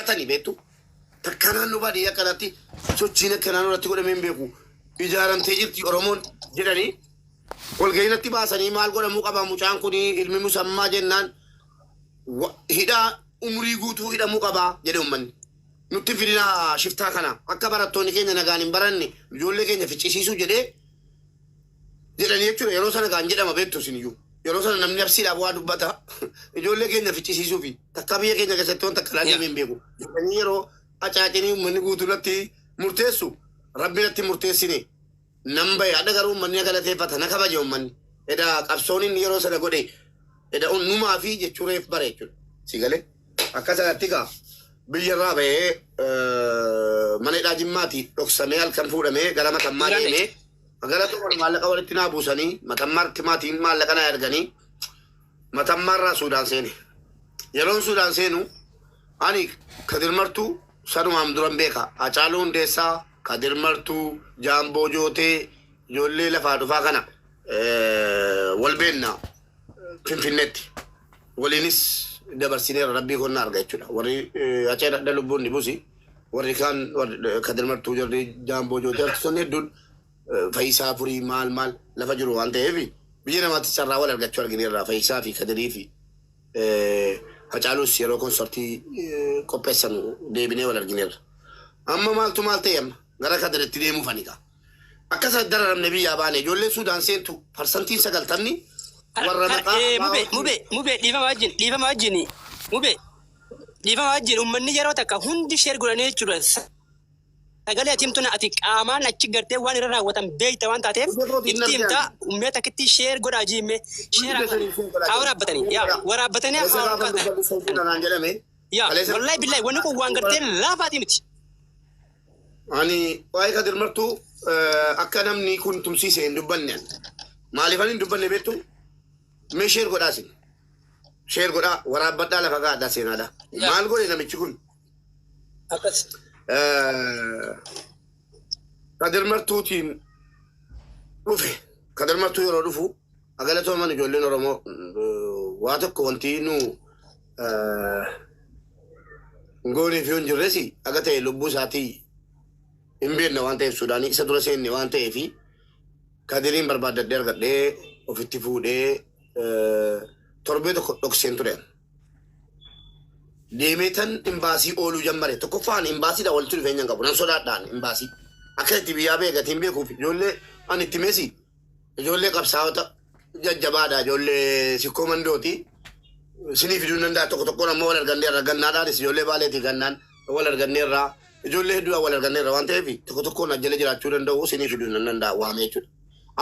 tani betu takkanan no badi yakanati sochina kananu ratti goda membeku ijaramte jirti oromon jedani walgaynatti baasanii maal godhamu qaba mucaan kuni ilmi musammaa jennaan hidha umrii guutuu hidhamuu qaba jedhe ummanni nutti fidina shiftaa kana akka barattoonni keenya nagaan hin baranne ijoollee keenya ficcisiisuu jedhanii jechuudha yeroo sana gaan jedhama beektu isiniyyuu yeroo sana namni absiidhaaf waa dubbata ijoollee keenya ficcisiisuu fi takka biyya keenya keessatti waan takka laallee hin beeku jedhanii yeroo acaacanii ummanni guutuu natti murteessu rabbi natti murteessine namba yaada garuu ummanni galateeffata na kabaje ummanni eda qabsooniin yeroo sana godhe eda onnumaa fi jechuureef bare jechuudha si galee akka sanatti gaa biyyarraa ba'ee mana hidhaa jimmaati dhoksamee halkan fuudhamee gara matammaa deemee magaalaa tokko maallaqa walitti naa buusanii matammaa timaatiin maallaqa naa erganii matammaarraa Suudaan seene yeroon Suudaan seenu ani Kadir Martuu sanumaam duran beeka Hacaaluu Hundeessaa Kadir Martuu Jaamboo Jootee ijoollee lafaa dhufaa kana wal beennaa Finfinneetti waliinis dabarsineera rabbii konna arga jechuudha warri achee dhadha lubbuun dhibusi warri kaan Kadir Martuu jarri Jaamboo Jootee artistoonni hedduun Fayyisaa Furii maal lafa jiru waan ta'eef biyya namaatti carraa wal argachuu argineerra Fayyisaa fi Kadirii fi Hacaaluus yeroo konsortii qopheessan deebinee wal argineerra amma maaltu maal ta'e amma gara Kadiritti deemuu faniqa akkasa dararamne biyyaa baane ijoollee Suudaan seentu parsantiin 90 warra mube dhiifama wajjin ummanni yeroo takka hundi sheer godhanii jechuudha sagalee atimtuna ati qaamaan achi gartee waan irra raawwatan beeyta waan taateef itti himta ummee takkitti sheer godhaa jiimme sheer haa waraabbatanii wallahi billahi wanni kun waan gartee laafaati miti ani waa'ee Kadir Martuu akka namni kun tumsiise hin dubbanne maaliifan hin dubbanne beektu mee sheer godhaasin sheer godhaa waraabbadhaa lafa gaadhaa seenaadha maal godhe namichi kun akkas Kadir Martuutiin dhufe Kadir Martuu yeroo dhufu agalatooman ijoolleen Oromoo waa tokko wanti nu ngoonii fi hin jirresi aga ta'e lubbuu isaatii hin beekne waan ta'eef Suudaanii isa dura seenne waan ta'eefi Kadiriin barbaadadhee argadhee ofitti fuudhee torbee tokko dhokseen ture deemeetan imbaasii ooluu jammare tokkoffaan imbaasiidha walitti dhufeenya hin qabu nan sodaadhaan imbaasii akkasitti biyyaa bee gatiin beekuuf ijoollee ani itti meesi ijoollee qabsaa'ota jajjabaadha ijoollee sikkoo mandooti sinii fiduu danda'a tokko tokkoon ammoo wal arganneerra gannaadhaanis ijoollee baaleetii gannaan wal arganneerra ijoollee hedduu wal arganneerra waan ta'eef tokko tokkoon ajjala jiraachuu danda'u sinii fiduu danda'a waamee jechuudha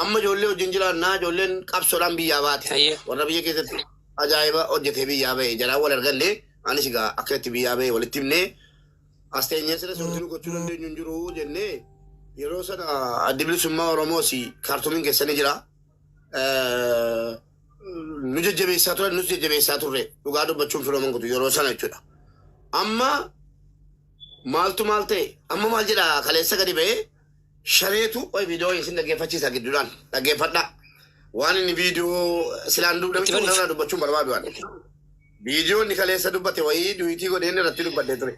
amma ijoollee wajjin jiraannaa ijoolleen qabsoodhaan biyyaa baate warra biyya keessatti ajaa'iba hojjetee biyyaa ba'e jalaa wal arganne anis egaa akkatti biyyaa ba'e walitti himnee as teenyee sirra sochii gochuu dandeenyu hin jiru jennee yeroo sana addi bilisummaa Oromoos kaartumiin keessanii jira nu jajjabeessaa ture nus jajjabeessaa turre dhugaa dubbachuun firooman guutu yeroo sana jechuudha amma maaltu maal ta'e amma maal jedha kaleessa gadi ba'ee shaneetu oy viidiyoo isin dhaggeeffachiisa gidduudhaan dhaggeeffadha waan inni viidiyoo silaan dubbachuun barbaadu waan viidiyoo inni kaleessa dubbate wayii duwitii godheen irratti dubbadhee ture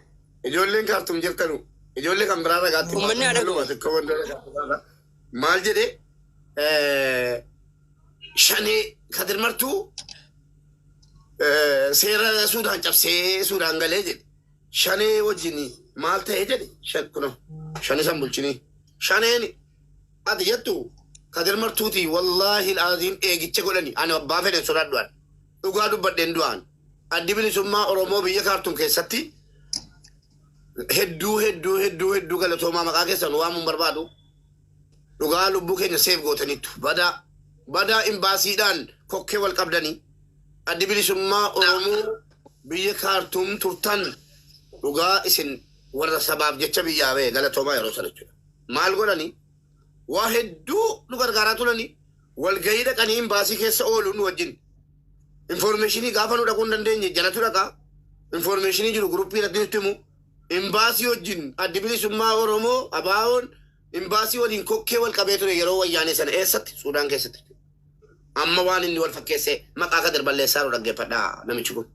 ijoolleen kaartum jirtanu ijoollee kan biraa ragaatti maal jedhe shanee Kadir Martuu seera Suudaan cabsee Suudaan galee jedhe shanee wajjin maal ta'e jedhe shanee san bulchinii shaneen ati jettu Kadir Martuuti wallaahi al'aadiin eegicha godhani ani abbaa fedhen sodaadhu'an dhugaa dubbadheen du'an addi bilisummaa Oromoo biyya kaartum keessatti hedduu galatoomaa maqaa keessan waamuun barbaadu dhugaa lubbuu keenya seef gootaniittu badaa imbaasiidhaan kokkee wal qabdanii addi bilisummaa Oromoo biyya kaartum turtan dhugaa isin warra sabaaf jecha biyyaa ba'e galatoomaa yeroo sana jechuudha maal godhanii waa hedduu nu gargaaraa turanii walgahii dhaqanii imbaasii keessa ooluun wajjin informationii gaafa nu dhaquu hin dandeenye jalatu dhaqaa informationii jiru guruppii irratti nutti himu imbaasii wajjin addi bilisummaa Oromoo abaawoon imbaasii waliin kokkee wal qabee ture yeroo wayyaanee sana eessatti Suudaan keessatti amma waan inni wal fakkeessee maqaa Kadir balleessaa nu dhaggeeffadhaa namichi kun.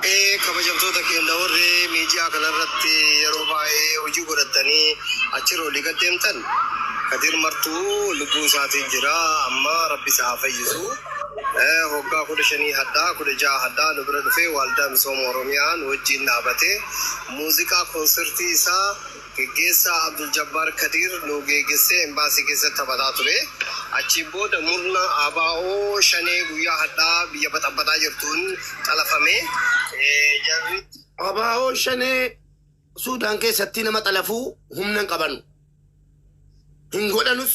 kabajamtoota keenya warri miidiyaa kanarratti yeroo baay'ee hojii godhatanii achirra olii gad deemtan Kadir martuu lubbuu isaatiin jira amma rabbi isaa fayyisu. Hoggaa 15 haddaa 16 haddaa nu bira dhufee waldaa misooma Oromiyaa nu wajjin dhaabatee muuziqaa konsertii isaa geggeessaa Abdul Jabbar Kadir nu geggeessee embaasii keessatti taphataa ture. Achi booda murna ABO shanee guyyaa haddaa biyya baxabbataa jirtuun xalafamee jarri ABO shanee Suudaan keessatti nama xalafuu humna hin qabanu. Hin godhanus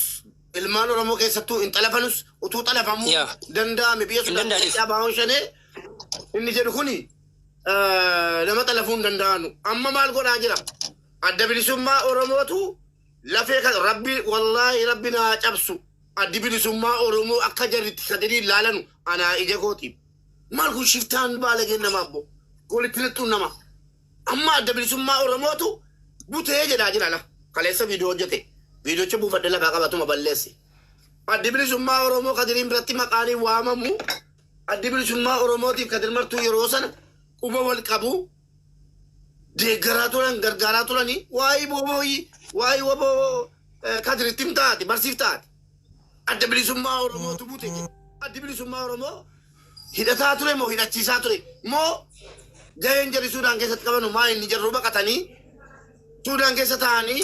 ilmaan Oromoo keessattuu hin xalafanus utuu xalafamu danda'ame biyya Suudaan keessatti ABO shanee inni jedhu kuni nama xalafuu hin danda'anu. Amma maal godhaa jira? Adda bilisummaa Oromootu lafee kan rabbi wallaahi rabbi naa cabsu. Addi bilisummaa Oromoo akka jarritti sadii ilaalanu anaa ija kooti. Maal kun shiftaan baalageen nama abbo golitti lixxuun nama. Amma adda bilisummaa Oromootu butee jedhaa jira la. Kaleessa viidiyoo hojjete. Viidiyoocha buufadhe lafaa qabatuma balleesse. Addi bilisummaa Oromoo Kadiriin biratti maqaanii waamamu. Addi bilisummaa Oromootiif Kadir martuu yeroo sana quba wal qabu. Deeggaraa turan gargaaraa turanii waa'ee boobooyii waa'ee waboo Kadiritti himtaati barsiif taati. Adda bilisummaa Oromootu bute. Addi bilisummaa Oromoo hidhataa ture moo hidhachiisaa ture moo gaheen jarri Suudaan keessatti qabanu maa inni jarru baqatanii Suudaan keessa ta'anii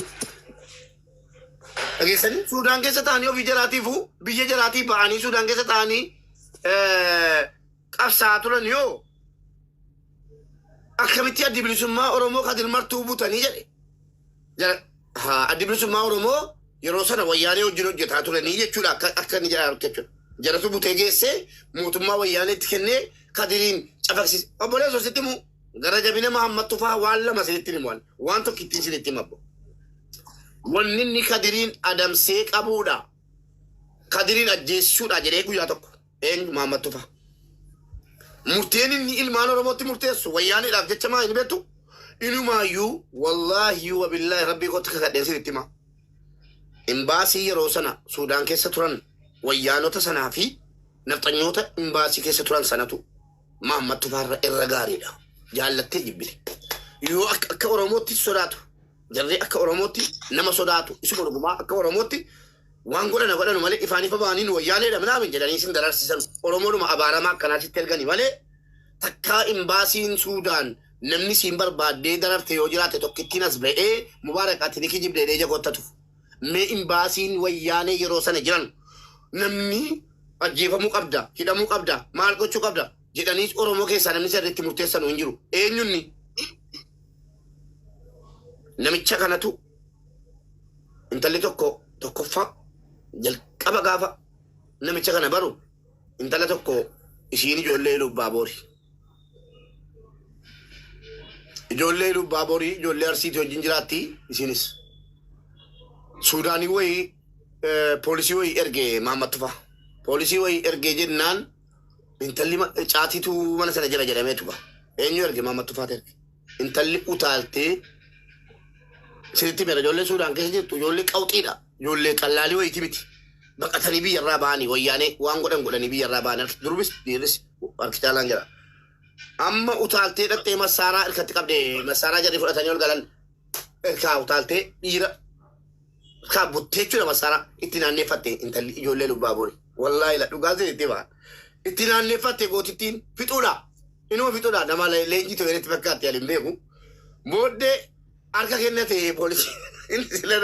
dhageessanii Suudaan keessa ta'anii ofii jaraatiifu biyya jaraatii ba'anii Suudaan keessa ta'anii qabsaa turan yoo akkamitti addi bilisummaa Oromoo Kadir martuu butanii jedhe. Addi bilisummaa Oromoo yeroo sana wayyaanee wajjin hojjetaa turanii jechuudha akka inni jedhaa jechuudha. Jaratu butee geessee mootummaa wayyaaneetti kennee Kadiriin cafaqsiise. Obboleessa sitti himu gara jabina Mahammad Tufaa waan lama sinitti himu waan tokko ittiin sinitti himu. Wanni inni Kadiriin adamsee qabuudha. Kadiriin ajjeessuudha jedhee guyyaa tokko eenyu Mahammad Tufaa. Murteen inni ilmaan Oromootti murteessu wayyaaneedhaaf jecha maa hin beektu. Inumaayyuu wallaahi wa billaahi rabbii kootti kakadheen sinitti hima. Imbaasii yeroo sana Suudaan keessa turan wayyaanota sanaa fi nafxanyoota imbaasii keessa turan sanatu Mahammad Tufaarra irra gaariidha. Jaallattee jibbite. Yoo akka Oromootti sodaatu jarree akka Oromootti nama sodaatu isuma dhugumaa akka Oromootti waan godhanu malee ifaan ifa ba'anii nu wayyaaneedha minaamin jedhanii isin dararsiisan Oromoodhuma abaaramaa akkanaatitti ergani malee takkaa imbaasiin Suudaan namni siin barbaaddee dararte yoo jiraate tokkittiin as ba'ee Mubaarakaatti ni kijibdee ija goottatuuf. Mee imbaasiin wayyaanee yeroo sana jiran namni ajjeefamuu qabda hidhamuu qabda maal gochuu qabda jedhaniis Oromoo keessaa namni sirriitti murteessan hin jiru. Eenyunni namicha kanatu intalli tokkoffaa jalqaba gaafa namicha kana baru intala tokko ishiin ijoollee Lubbaaboori. Ijoollee Lubbaaboori ijoollee Arsiitii wajjin jiraatti isiinis. Suudaanii wayii poolisii wayii ergee Mahammad Tufaa. Poolisii wayii ergee jennaan intalli caatiitu mana sana jira jedhamee tuba. Eenyu ergee Mahammad Tufaatu erge. Intalli utaaltee sirriitti mera ijoollee Suudaan keessa jirtu ijoollee qawxiidha. Ijoollee qallaalii wayiiti miti. Baqatanii biyyarraa ba'anii wayyaanee waan godhanii biyyarraa ba'anii durbis dhiirris harki caalaan jira. Amma utaaltee dhattee masaaraa irkatti qabdee masaaraa jarri fudhatanii ol galan irkaa utaaltee dhiira ka buttee jechuudha masaaraa itti naanneeffatte intalli ijoollee Lubbaaboori. Wallaahi la dhugaa itti ba'a. Itti naanneeffatte gootittiin fixuudha. Inuma fixuudha nama leenjii ta'e itti fakkaatti yaaliin beeku. Booddee harka kennate poolisii inni sila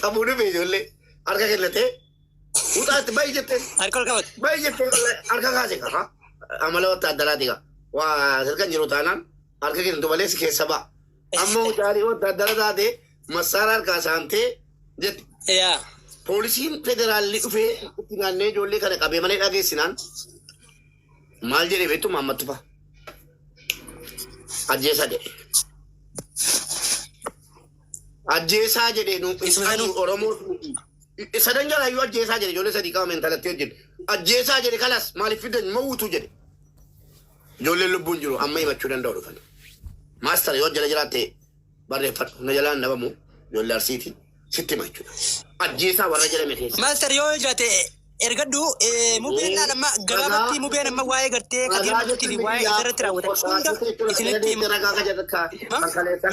qabuu dhufe ijoollee harka kennate utaatti baay'ee jettee. Harka ol qabate. Baay'ee jettee harka kaase qaba. Amala wattaaddaraati qaba. Waa sirkan jiru taanaan harka kennatu malee si keessa ba'a. Amma utaalii wattaaddara taate masaaraa harkaa saamtee jetti. Poolisiin federaalli dhufee itti naannee ijoollee kana qabee malee dhageessinaan maal jedhee beektu Mahammad Tufaa. Ajjeesaa jedhe. Ajjeesaa jedhee nu Oromoo sadan jalaayyuu ajjeesaa jedhe ijoollee sadii qabame intalatti hojjedhe. Ajjeesaa jedhe kalas maaliif fidan mawuutu jedhe. Ijoolleen lubbuun jiru amma himachuu danda'u dhufan. Maastar yoo jala jiraatte barreeffadhu na jalaan dhabamu ijoollee Arsiitii sitti hima jechuudha. Ajjeesaa warra jedhame keessa. Maastar yoo jiraate ergaddu mubeen lama gabaabatti mubeen amma waa'ee gartee kadir martuutii fi waa'ee isarratti raawwatan hunda isinitti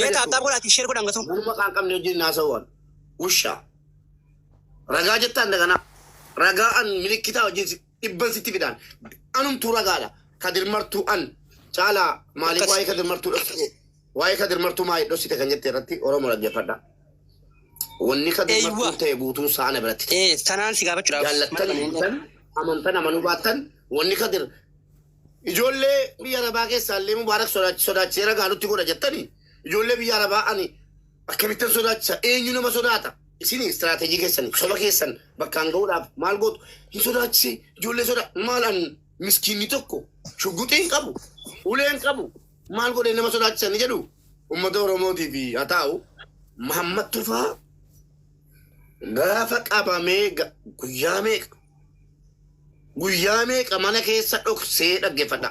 mee taataaf godhaati sheer godhan gasum Nama kan qabne wajjin naasawwan usha ragaa jettaan dagana ragaa an milikitaa wajjin dhibban sitti fidaan anumtuu ragaadha kadir martuu an caalaa maaliif waa'ee kadir martuu dhoksite waa'ee kadir martuu maayii dhoksite kan jette irratti oromoo dhaggeeffadha wanni kadir martuu ta'e guutuun saana biratti sanaan si gaafachuudhaaf jaallattan amantan amanuu baattan wanni kadir ijoollee biyya arabaa keessaallee mubaarak sodaachisee ragaa nutti godha jettanii ijoollee biyya arabaa ani akkamittan sodaachisa eenyu nama sodaata isin istiraatejii keessan soba keessan bakkaan ga'uudhaaf maal gootu hin sodaachise ijoollee soda maal an miskiinni tokko shugguxiin qabu uleen qabu maal godhee nama sodaachisan ni jedhu ummata oromootii fi haa ta'u Muhammad Tufaa gaafa qabamee guyyaa meeqa mana keessa dhoksee dhaggeeffadha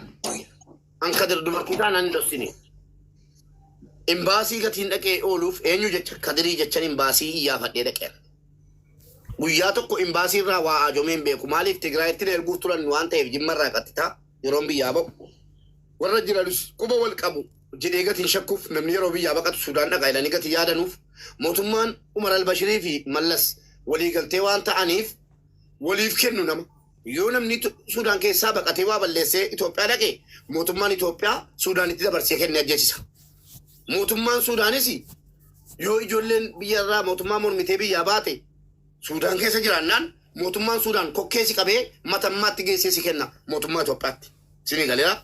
an kadir dubartii taanaan hin dhoksine imbaasii gatiin dhaqee ooluuf eenyu jecha kadirii jechan imbaasii iyyaafadhee dhaqeera guyyaa tokko imbaasii irraa waa ajoomeen beeku maaliif Tigraayitti erguuf turan waan ta'eef jimmarraa qaxxitaa yeroon biyyaa ba'u warra jiranis quba wal qabu jedhee gatiin shakkuuf namni yeroo biyyaa baqatu Sudaan dhaqaa jedhanii gatii yaadanuuf mootummaan Umar al-Bashirii fi Mallas waliigaltee waan ta'aniif waliif kennu nama yoo namni Sudaan keessaa baqatee waa balleessee Itoophiyaa dhaqe mootummaan Itoophiyaa Sudaanitti dabarsee kennee ajjeesisa. Mootummaan Sudaanis yoo ijoolleen biyya irraa mootummaa mormitee biyyaa baate Sudaan keessa jiraannaan mootummaan Sudaan kokkeessi qabee matammaatti geessee si kenna mootummaa Itoophiyaatti. Sini galeera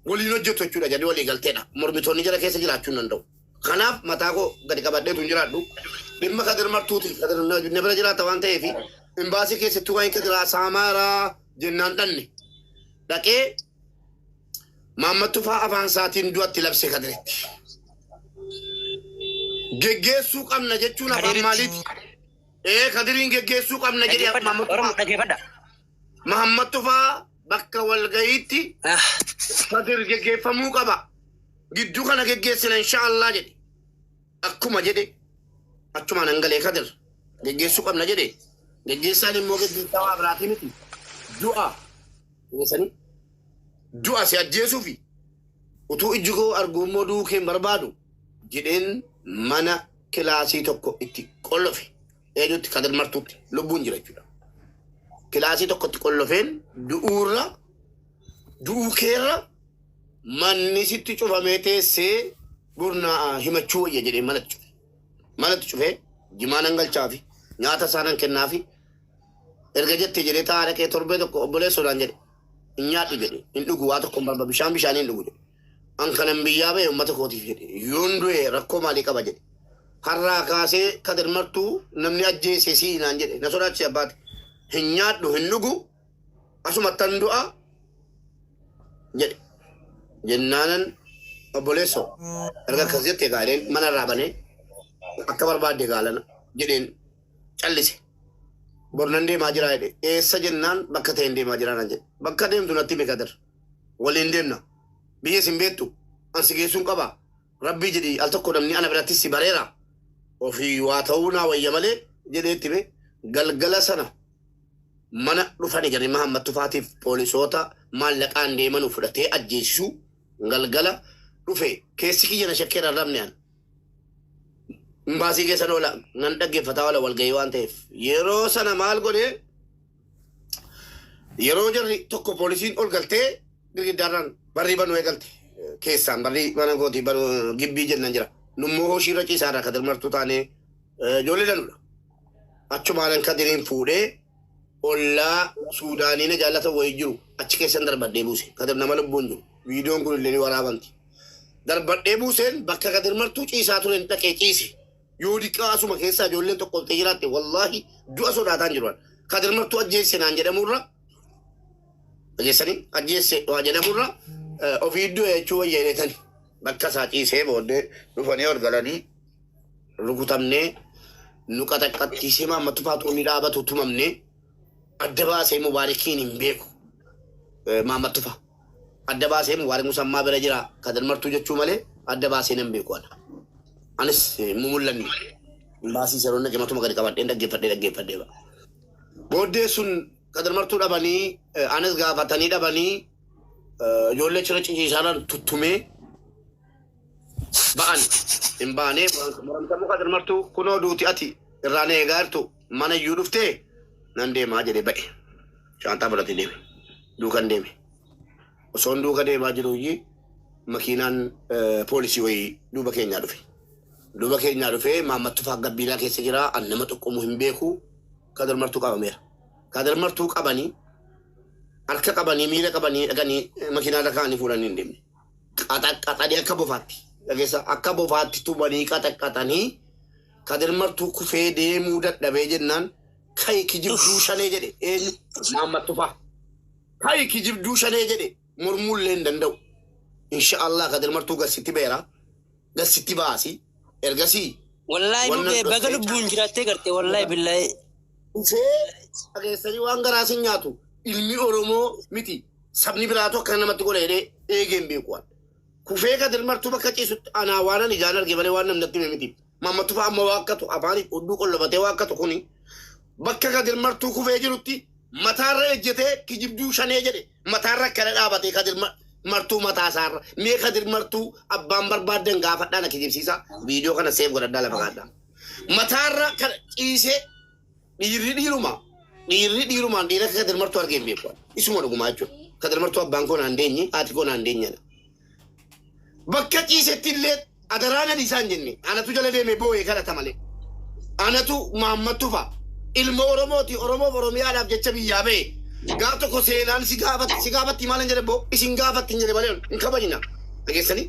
waliin hojjetu jechuudha jedhee walii galteedha. Mormitoonni jala keessa jiraachuu hin danda'u. Kanaaf mataa koo gadi qabadheetu hin jiraadhu. Dhimma kadir martuuti kadir na bira jiraata waan ta'eef imbaasii keessatti waan kadiraa saamaaraa jennaan dhanne dhaqee Muhammad Tufaa afaan isaatiin du'atti labsee kadiritti. Geggeessuu qabna jechuun afaan maaliiti? Kadiriin geggeessuu qabna jedhee Muhammad Tufaa bakka walgayiitti kadir geggeeffamuu qaba. Gidduu kana geggeessina inshaallah jedhe. Akkuma jedhe achumaan hangalee kadir geggeessuu qabna jedhe. Geggeessaan immoo geggeessaa waa biraatii miti. Du'a si ajjeesuufi utuu ijji koo arguu immoo duukeen barbaadu jedheen mana kilaasii tokko itti qollofe eenyutti kadir martuutti lubbuun jira jechuudha. Kilaasii tokko itti qollofeen du'uu keerra manni sitti cufamee teessee gurnaa himachuu wayya jedhee manatti cufee jimaan hangalchaafi nyaata isaanan kennaafi erga jettee jedhee taa'aa dhaqee torbee tokko obboleessoodhaan jedhe hin nyaadhu jedhe hin dhugu waa tokko hin barba bishaan hin dhugu jedhe an kanan biyyaa ba'e uummata kootiif jedhe yoon du'e rakkoo maalii qaba jedhe har'aa kaasee kadir martuu namni ajjeesee siinaan jedhe na sodaachise abbaate hin nyaadhu hin dhugu asumattan du'a jedhe jennaanan obboleesso erga akkas jettee gaadheen mana irraa banee akka barbaadde gaalana jedheen callise bornan deemaa jira jedhe eessa jennaan bakka ta'een deemaa jira nan jedhe bakka deemtu natti himi kadir waliin deemna biyya isin beektu ansi geessuun qaba rabbii jedhi al tokko namni ana birattis si bareera ofii waa ta'uu naa wayya malee jedheetti be galgala sana mana dhufani jarri Muhammad Tufaatiif poolisoota maallaqaan deemanu fudhatee ajjeesisuu galgala dhufe keessi kiyya na shakkeera rabni an imbaasii keessan oola nan dhaggeeffataa oola walgayii waan ta'eef yeroo sana maal godhee yeroo jarri tokko poolisiin ol galtee girgiddaarraan barrii banuu eegalte keessaan barrii mana gootii gibbii jennan jira nummoo hooshiirra ciisaadha kadir martuu taanee ijoollee danudha achumaanan kadiriin fuudhee ollaa Suudaanii na jaallata wayii jiru achi keessan darbadhee buuse kadir nama lubbuun jiru viidiyoon kun illee ni waraabanti darbadhee buuseen bakka kadir martuu ciisaa turen dhaqee ciise yoo diqqaa asuma keessaa ijoolleen tokko oltee jiraatte wallaahi du'a sodaataan jiruan kadir martuu ajjeesse naan jedhamurra ajjeessanii ajjeesse waa jedhamurra ofii iddoo jechuu wayya jedhetani bakka isaa ciisee booddee dhufanii ol galanii rukutamnee nu qaxaqqattiisee Muhammad Tufaatuu ni dhaabatu tumamnee adda baasee mubaarikiin hin beeku Muhammad Tufaa adda baasee mubaarik musammaa bira jira kadir martuu jechuu malee adda baasee nan beeku ana anis mumullanni baasii seroonna jamatuma gadi qabadheen dhaggeeffadhee ba booddee sun kadir martuu dhabanii anis gaafatanii dhabanii ijoollee cira ciciisaan tuttumee ba'an hin baanee muramtamuu kadir martuu kunoo duuti ati irraan eegaa jirtu mana iyyuu dhuftee nan deemaa jedhee ba'e shaantaa fudhatee deeme duukan deeme osoon duuka deemaa jiruyyii makiinaan poolisii wayii duuba keenyaa dhufe duuba keenyaa dhufee maammattufaa gabbiilaa keessa jira an nama tokkomu hin beeku kadir martuu qabameera kadir martuu qabanii harka qabanii miila qabanii dhaqanii makiinaa dhaqanii fuudhanii hin deemne qaxaqqaxanii akka bofaatti dhageessa akka bofaatti tubanii qaxaqqaxanii kadir martuu kufee deemuu dadhabee jennaan kai kijibduu shanee jedhe eenyu maammattufaa kai kijibduu shanee jedhe mormuullee hin danda'u inshaallah kadir martuu gasitti beera gasitti baasi ergasii wallahi bube baga lubbuun jiraattee garte wallahi billahi ufee dhageessanii waan garaa sin nyaatu ilmi oromoo miti sabni biraatu akka namatti godha jedhee eegeen beekuwan kufee kadir martuu bakka ciisutti anaa waanan ijaan arge malee waan namnatti hime miti maammattufaa amma waakkatu afaanii odduu qollofatee waakkatu kuni bakka kadir martuu kufee jirutti mataarra ejjetee kijibduu shanee jedhe mataarra akkana dhaabatee kadir martuu mataa isaarra mee kadir martuu abbaan barbaaddan gaafadhaa na kijibsiisa viidiyoo kana seef godhadhaa lafa kaadhaa mataarra kana ciisee dhiirri dhiirumaan dhiira kadir martuu argeen beeku isuma dhugumaa jechuudha kadir martuu abbaan koo naan deenye haati koo naan deenyadha bakka ciisetti illee adaraana isaan jenne anatu jala deeme boo'ee kadhata malee anatu maammattufa ilma oromooti oromoof oromiyaadhaaf jecha biyyaa ba'e gaaf tokko seenaan si gaafatti maalan jedhe boo isin gaafatti hin jedhe malee hin kabajina dhageessanii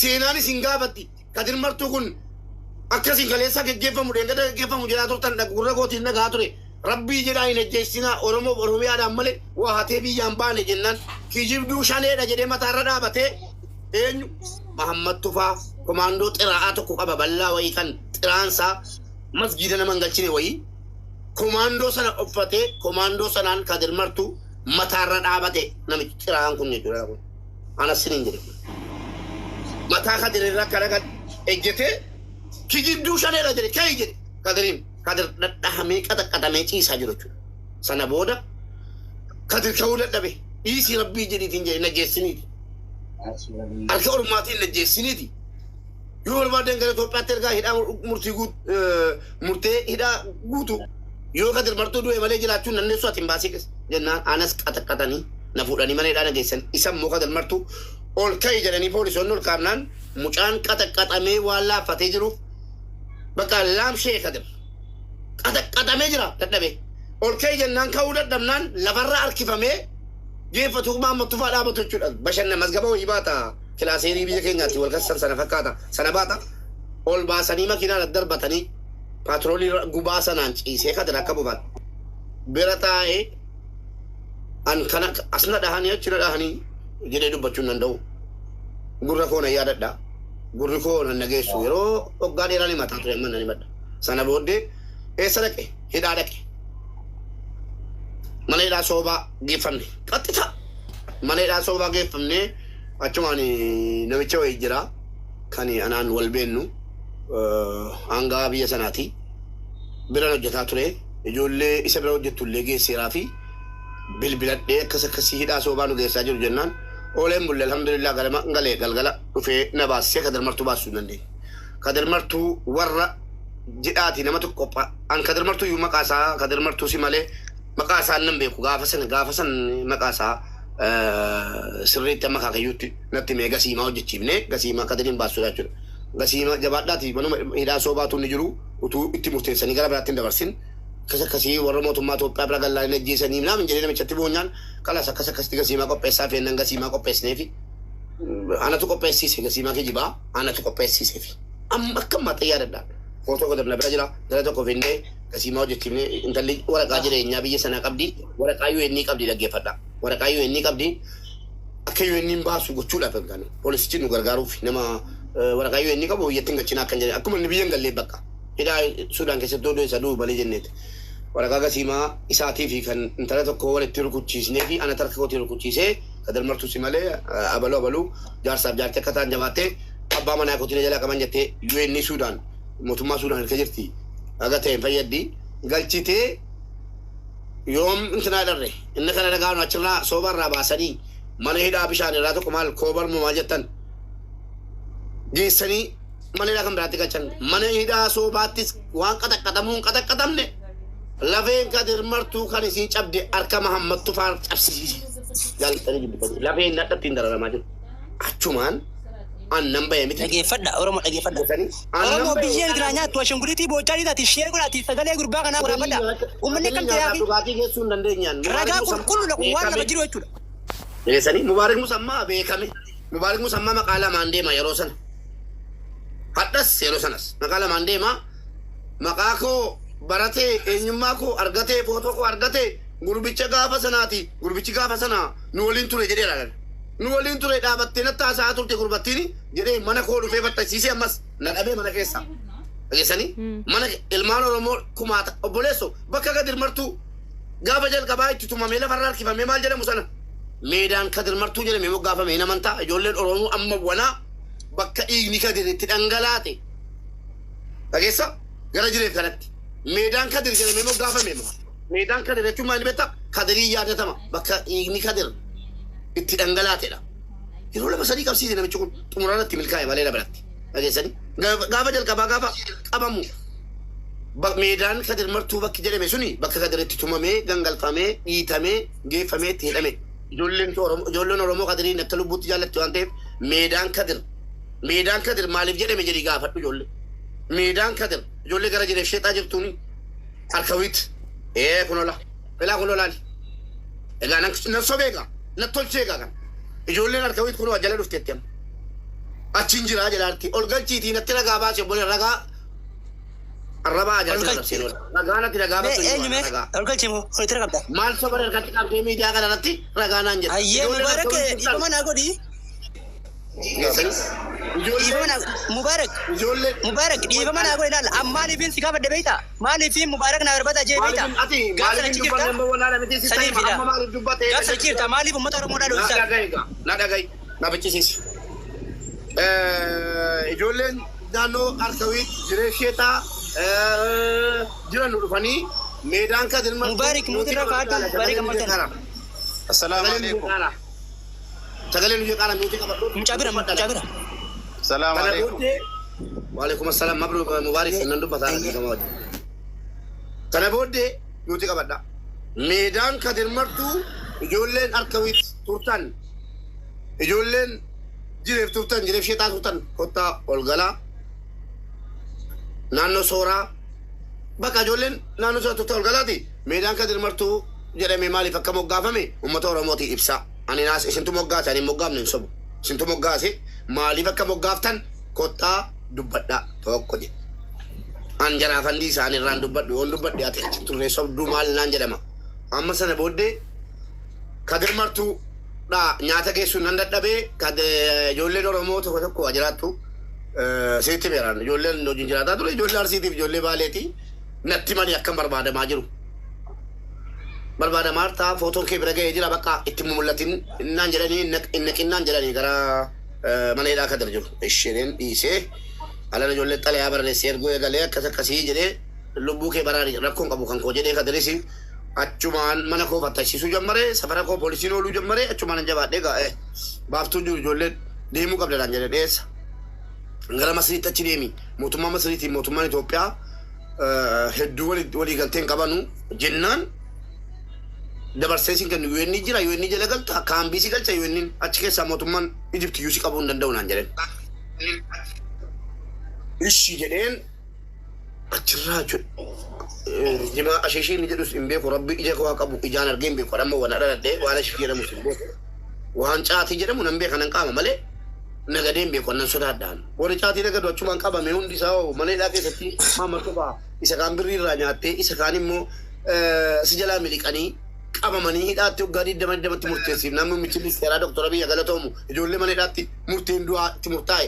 seenaan isin gaafatti kadir martuu kun akkasiin kaleessaa geggeeffamu deengada geggeeffamu jedhaa turtan gurra kootiin nagaa ture rabbii jedhaa hin ajjeessinaa oromoof oromiyaadhaan malee waa hatee biyyaan baane jennaan kijibduu shaneedha jedhee mataarra dhaabatee eenyu mahammattufaa komaandoo xiraa'aa tokko qaba bal'aa wayii kan xiraansaa masgiida nama hin galchine wayii komaandoo sana uffatee komaandoo sanaan kadir martuu mataarra dhaabate namichi xiraa'aan kun jechuudha kun anas siniin jedhe mataa kadir irra kana ejjetee kijibduu shaneedha jedhe ka'ii jedhe kadiriin kadir dhadhahamee qaxaqqatamee ciisaa jiru jechuudha sana booda kadir ka'uu dadhabe dhiisii rabbii jedhiitiin jedhe najjeessiniiti harka ormaatiin najjeessiniiti yoo barbaadan gara Itoophiyaatti ergaa hidhaa murtee hidhaa guutu yoo kadir martuu du'e malee jiraachuun nanneessu ati hin baasii jennaan anas qaxaqqatanii na fuudhanii mana hidhaa nageessan isa immoo kadir martuu ol ka'i jedhanii poolisoonni ol kaafnaan mucaan qaxaqqatamee waan laaffatee jiruuf bakka laamshee kadir qaxaqqatamee jira dadhabe ol ka'i jennaan ka'uu dadhabnaan lafarra harkifamee geeffatu maammattufaa dhaabatu jechuudha bashanna masgaba wayii baata kilaaseerii biyya keenyaatti wal kassan sana fakkaata sana baata ol baasanii makiinaan darbatanii paatroolii gubaa sanaan ciisee kadir akka buufan bira taa'ee an kana asna dhahanii achina dhahanii jedhee dubbachuun danda'u gurra koo nan yaadadha gurri koo nan nageessu yeroo waggaa dheeraan himataa ture amma nan himadha sana booddee eessa dhaqe hidhaa dhaqe mana hidhaa soobaa geeffamne qaxxita mana hidhaa soobaa geeffamne achumaan namicha wayii jira kan anaan wal beennu hangaa biyya sanaati bira hojjetaa ture ijoollee isa bira hojjettullee geesseeraa fi bilbiladhee akkas akkasii hidhaa soobaa nu geessaa jiru jennaan ooleen bulle alhamdulillah galee galgala dhufee na baasisee kadir martuu baasuu hin dandeenye kadir martuu warra jedhaati nama tokko qophaa an kadir martuu iyyuu maqaasaa kadir martuu si malee maqaasaa nan beeku gaafa san maqaasaa sirriitti amma kaakayyuutti natti mee gasiimaa hojjechiifne gasiimaa kadiriin baasuudha jechuudha. Gasiimaa jabaadhaati manuma hidhaa soobaatu inni jiru utuu itti murteessanii gara biraatti hin dabarsin akkasii warra mootummaa Itoophiyaa bira gallaanii ajjeesanii naamin jedhee namichatti boonyaan kalas akkasitti gasiimaa qopheessaa feennan gasiimaa qopheessineefi anatu qopheessiise gasiimaa kijibaa anatu qopheessiiseefi amma akka mataa yaadadhaan footoo godhamna bira jira dara tokko finnee gasiimaa hojjechiifne intalli waraqaa jireenyaa biyya sanaa qabdi waraqaa UN qabdi dhaggeeffadha waraqaa UN qabdi akka UN baasu gochuudhaaf kan poolisichi nu gargaaruuf nama waraqaa UN qabu biyyattiin gachinaa kan jedhe akkuma biyyan gallee bakka hidhaa Suudaan keessatti odoo isa du'u malee jenneeti waraqaa gasiimaa isaatii fi kan intala tokko walitti rukuchiisnee fi ana tarka kootii rukuchiisee kadar martuusi malee abaluu jaarsaaf jaartii akka ta'an jabaattee abbaa manaa kootii jalaa qaban jettee UN Suudaan mootummaa Suudaan irra jirti aga ta'een fayyaddi galchitee yoom intinaa dharre inni kana dhagaanu achirraa soobarraa baasanii mana hidhaa bishaan irraa tokko maal koobar maal jettan geessanii mana hidhaa kan biraatti galchan mana hidhaa soobaattis waan qaxaqqatamuu hin qaxaqqatamne lafeen Kadir Martuu kan isin cabde harka Mahammad Tufaar cabsiise jaallatanii jibbatan lafeen nadhatti hin dararamaa jiru achumaan annan bahe miti dhageeffadha Oromoo dhageeffadha Oromoo biyyeen giraa nyaattu ashanguriitii boocanii taati sheer godhaati sagalee gurbaa kanaa waraabadha uummanni kan ta'ee dhugaatii geessuu hin dandeenyaan ragaa qulqulludha kun waan nama jiru jechuudha. Geessanii Mubaarak Musammaa beekame Mubaarak Musammaa maqaa lamaan deema yeroo sana hadhas yeroo sanas maqaa lamaan deema maqaa koo baratee eenyummaa koo argatee footoo koo argatee gurbicha gaafa sanaati gurbichi gaafa sanaa nu waliin ture jedhee laalan nu waliin ture dhaabattee natti haasaa turte gurbattiin jedhee mana koo dhufee baxxisiisee ammas na dhabee mana keessa dhageessanii mana ilmaan Oromoo kumaata obboleesso bakka Kadir Martuu gaafa jalqabaa itti tumamee lafarraa harkifamee maal jedhamu sana meedaan Kadir Martuu jedhamee moggaafamee namantaa ijoolleen Oromoo amma wanaa bakka dhiigni Kadir itti dhangalaate dhageessa gara jireef kanatti meedaan Kadir jedhamee moggaafamee meedaan Kadir jechuun maal beektaa Kadirii yaadatama bakka dhiigni Kadir itti dhangalaateedha yeroo lama sadii qabsiise namichi kun xumuraarratti milkaa'e malee dabalatti dhageessanii gaafa jalqabaa gaafa qabamu meedaan Kadir Martuu bakki jedhame suni bakka Kadir itti tumamee gangalfamee dhiitamee geeffamee itti hidhame ijoolleen Oromoo Kadiriin akka lubbuutti jaallatti waan ta'eef meedaan Kadir maaliif jedhame jedhii gaafadhu ijoollee meedaan Kadir ijoollee gara jireef sheexaa jirtuuni harkawiit kunola filaa kunolaali egaa nan sobeegaa na tolcheegaa kan ijoolleen harkawiit kunoo jala dhufteetti amma achiin jiraa jalaatti ol galchiitii natti ragaa baase bolee ragaa arrabaa ajaa'ibaa dabseen oola ragaa natti ragaa baase ol galchiimoo olitti ragabda maal sobare harkatti qabdee miidiyaa kanarratti ragaa naan jedha ayyee Mubaarak dhiifama naa godhi Mubaarak dhiifama naa godhi ilaala maaliifin si gaafadhe beektaa maaliifin Mubaarak naa barbaadaa jee beektaa gaafsa achi jirta maaliif uummata Oromoodhaa dho'isaa na dhagayi na bichisiisi ijoolleen naannoo harkawiit jireef sheexaa jiran dhufanii meedaan Kadir Martuu Mubaarak nuutirra kaaddu Mubaarak gammadan Assalamu alaikum. sagalee nu jeqaara nuti qabadhu mucaa bira Assalamu alaikum. wa alaikum assalam mabruk Mubaarak nan dubbata gama wajji kana booddee nuti qabadha meedaan Kadir Martuu ijoolleen harkawiit turtan ijoolleen jireef turtan jireef sheexaa turtan kottaa ol galaa naannoo sooraa bakka ijoolleen naannoo sooraa turtan ol galaati meedaan Kadir Martuu jedhame maaliif akka moggaafame uummata Oromootii ibsa ani naas isintu moggaase ani moggaafne hin sobu isintu moggaase maaliif akka moggaaftan kottaa dubbadha tokko jedhe an jaraafandii isaan irraan dubbadhu yoon dubbadhe ati achi turre sobduu maal naan jedhama amma sana booddee Kadir Martuu nyaata geessuun nan dadhabee ijoolleen Oromoo tokko tokko jiraattu seetti beeraan ijoolleen hojiin jiraataa ture ijoollee Arsiitiif ijoollee Baaleetii natti manii akkam barbaadamaa jiru barbaadamaa hartaa footoon kee bira ga'ee jira bakka itti mul'atin naan jedhanii innaqinnaan jedhanii gara mana hidhaa Kadir jiru isheen dhiisee alan ijoollee xalayaa barreessee erguu eegalee akkas akkasii jedhee lubbuu kee baraarii rakkoon qabu kan koo jedhee Kadiris achumaan mana koo fattashisiisuu jammaree safara koo poolisiin ooluu jammaree achumaan jabaadhee gaa'e baaftuun jiru ijoolleen deemuu qabdadhaan jedhe dhiyeessa gara Masriitti achi deemi mootummaa Masriitiin mootummaan Itoophiyaa hedduu walii galteen qabanu jennaan dabarsee siin kennu UN jira UN jala galta kaambii si galcha UN achi keessaa mootummaan Ijiptiyyuu si qabuu hin danda'u naan jedhen ishi jedheen achirraa jima asheeshiin jedhus hin beeku rabbi ija koo qabu ijaan argee hin beeku amma waan dhadhadhee waan ashii jedhamus hin beeku waan caatii jedhamu nan beeka nan qaama malee nagadee hin beeku nan sodaadhaan warri caatii nagadu achumaan qabame hundi isaa mana hidhaa keessatti maamar kophaa isa kaan birrii irraa nyaattee isa kaan immoo si jalaa miliqanii qabamanii hidhaatti waggaa 20 murteessiif namni ministeeraa Dr. Abiy galatoomu ijoollee mana hidhaatti murteen du'aatti murtaa'e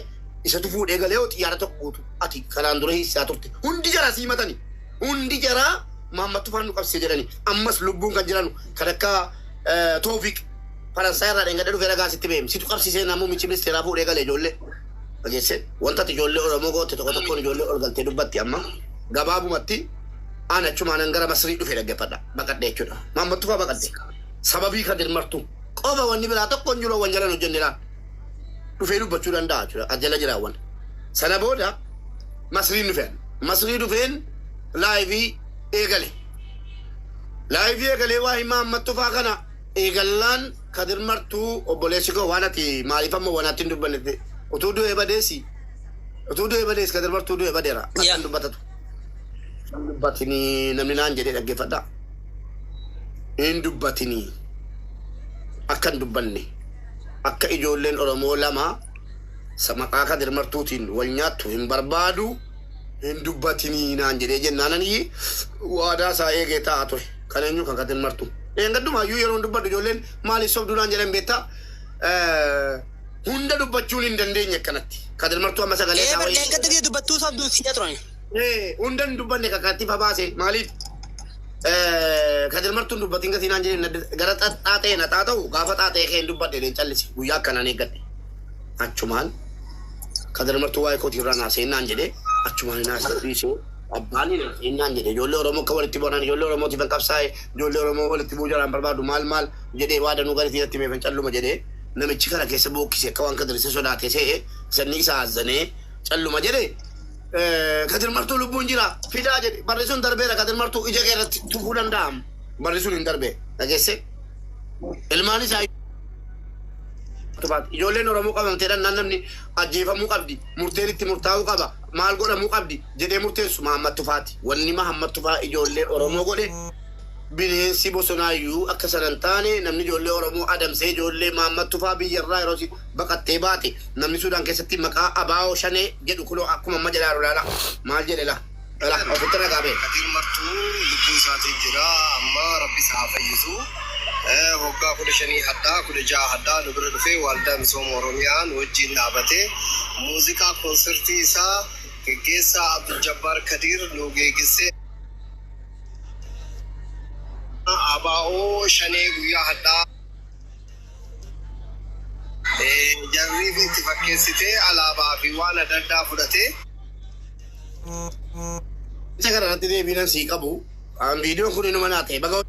isatu fuudhee galee xiyyaara tokko guutu ati kanaan dura hiisaa turte hundi jaraa siimatanii hundi jaraa Mahammad Tufaan nu qabsee jedhanii ammas lubbuun kan jiran kan akka Toofiq Faransaay irraa dhengadhe dhufee ragaasitti beem situ qabsiisee namuu ministeeraa fuudhee galee ijoollee dhageesse wanta ijoollee Oromoo goote tokko tokkoon ijoollee ol galtee dubbatti amma gabaabumatti Ana cuma nanggara masri dhufe dhaggeeffadha. Baqadhee jechuudha. Maammattuu fa'aa baqadhee. Sababii Kadir Martuu. Qofa wanni biraa tokko hin jiru waan jalan hojjenne laa. Dhufee dubbachuu danda'a jechuudha. Ajjala jiraawwan. Sana booda masriin dhufeen. Masrii dhufeen laayivii eegale. Laayivii eegalee waa himaa ammattuu fa'aa kana eegallaan Kadir Martuu obboleessi koo waan ati maaliif amma waan ati hin dubbanne utuu du'ee badeesi. Utuu du'ee badeesi Kadir Martuu du'ee badeera. Akka hin dubbatatu. Dubbatinii namni naan jedhee dhaggeeffadha. Hin dubbatinii akka hin dubbanne akka ijoolleen Oromoo lama maqaa Kadir Martuutiin wal nyaattu hin barbaadu hin dubbatinii naan jedhee jennaananii waadaa isaa eegee taa'aa ture. Kan eenyu kan Kadir Martuu. Gaddumayyuu yeroo dubbadhu ijoolleen maaliif sobduu naan jedhan beektaa? Hunda dubbachuun hin dandeenye akkanatti. Kadir Martuu amma sagalee isaa wayii. Gadda dubbattuu sobduu si turani. Hunda hin dubbanne kakatti fa baase maaliif? Kadir Martuun dubbatiin gatii naan jedheen gara xaaxee na taata'u gaafa xaaxee kee hin dubbadhe leen callisi guyyaa akkanaan eeggadhe. Achumaan Kadir Martuu waa'ee kootii irraa naasee naan jedhee achumaan naasee dhiisee abbaan naan jedhee ijoollee Oromoo akka walitti bu'an ijoollee Oromootiif hin qabsaa'e ijoollee Oromoo walitti bu'uu jalaan barbaadu maal jedhee waa danuu galitii irratti meefan calluma jedhee namichi kana keessa bookkise akka waan Kadir isa sodaatee se'ee sanni isaa azzanee calluma jedhee Kadir Martuu lubbuun jira fidaa jedhe barri sun darbeera Kadir Martuu ija kee irratti tufuu danda'am barri sun hin darbe dhageesse ilmaan isaa ijoolleen Oromoo qabamteedhaan namni ajjeefamuu qabdi murteen itti murtaa'uu qaba maal godhamuu qabdi jedhee murteessu Mahammad Tufaati wanni Mahammad Tufaa ijoollee Oromoo godhe bineensi bosonaayyuu akka sanan taane namni ijoollee Oromoo adamsee ijoollee Mahammad Tufaa biyyarraa yeroo baqattee baate namni Suudaan keessatti maqaa Abaa'oo Shanee jedhu kunoo akkuma amma jedhaa laala maal jedhe la ofitti ragaabee. Kadir Martuu lubbuu isaatiin jira amma rabbi isaa fayyisu. Hoggaa 15 haddaa 16 haddaa nu bira dhufee waldaa misooma Oromiyaa nu wajjin dhaabatee muuziqaa konsertii isaa geggeessaa Abdul Jabbaar Kadir nu geggeessee Abaa'oo Shanee guyyaa haddaa jarriif itti fakkeessitee alaabaa fi waan adda addaa fudhatee. Isa kanarratti deebiinan sii qabu. Viidiyoon kun inuma naa ta'e baga